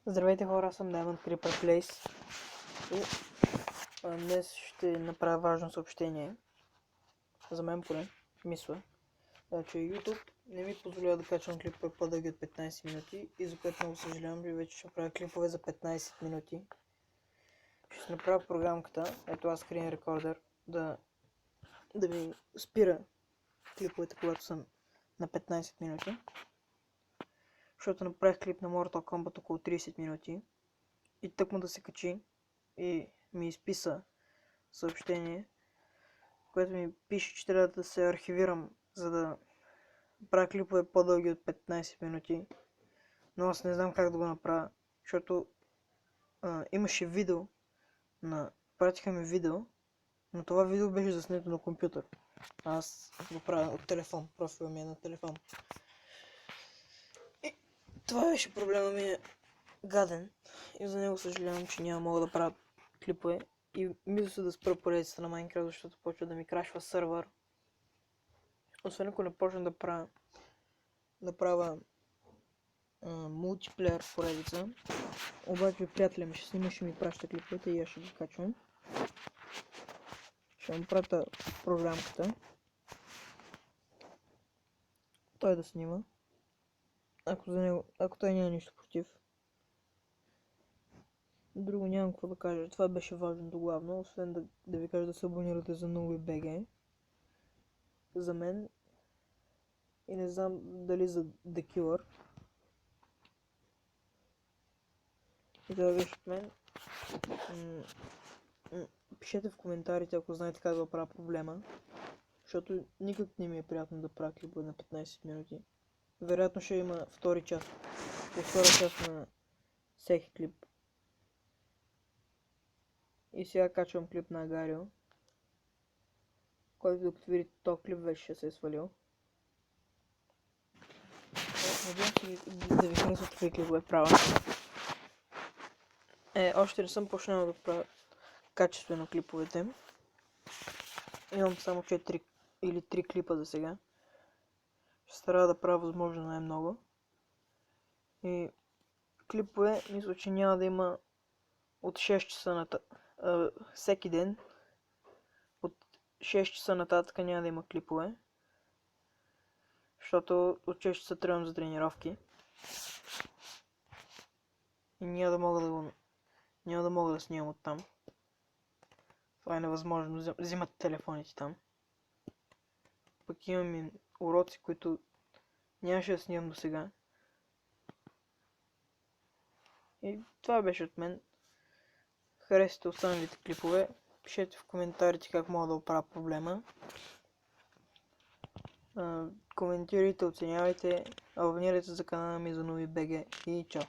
Здравейте хора, аз съм Diamond Creeper Place и днес ще направя важно съобщение. За мен поне, мисля, че YouTube не ми позволява да качвам клипове по-дълги от 15 минути и за което много съжалявам, че вече ще правя клипове за 15 минути. Ще си направя програмката, ето аз Screen Recorder, да ми спира клиповете, когато съм на 15 минути. Защото направих клип на Mortal Kombat около 30 минути и тъкмо да се качи и ми изписа съобщение, което ми пише, че трябва да се архивирам, за да правя клипове по-дълги от 15 минути. Но аз не знам как да го направя, защото имаше видео, пратиха ми видео, но това видео беше заснето на компютър. Аз го правя от телефон, профила ми е на телефон. И това беше проблема ми, гаден, и за него съжалявам, че няма мога да правя клипове. И мисля се да спра поредицата на Minecraft, защото почва да ми крашва сървър. Освен ако не почна да правя мултиплеер поредица. Обаче приятеля ми ще снима, ще ми праща клиповете и аз ще ги качвам. Ще му пратя програмката. Той да снима. Ако той няма нищо против. Друго нямам какво да кажа. Това беше важното главно, освен да ви кажа да се абонирате за NoviBG. За мен. И не знам дали за The Killer. И това беше от мен. Пишете в коментарите, ако знаете как да правя проблема. Защото никак не ми е приятно да правя клипове на 15 минути. Вероятно ще има втора част на всеки клип. И сега качвам клип на Агарио, който докато видите този клип вече ще се е свалил. Надявам се да ви харесват какви клипове правя. Още не съм почнал да правя качествено клиповете. Имам само 4 или 3 клипа за сега. Ще стара да правя възможно най-много. И клипове мисля, че няма да има от 6 часа всеки ден. От 6 часа нататък няма да има клипове. Защото от 6 часа трябвам за тренировки. И няма да мога да снимам оттам. Това е невъзможно. Взимат телефоните там. Пък имам и уроци, които нямаше да снимам до сега. И това беше от мен. Харесайте останалите клипове. Пишете в коментарите как мога да оправя проблема. Коментирайте, оценявайте, абонирайте се за канала ми за NoviBG и чао!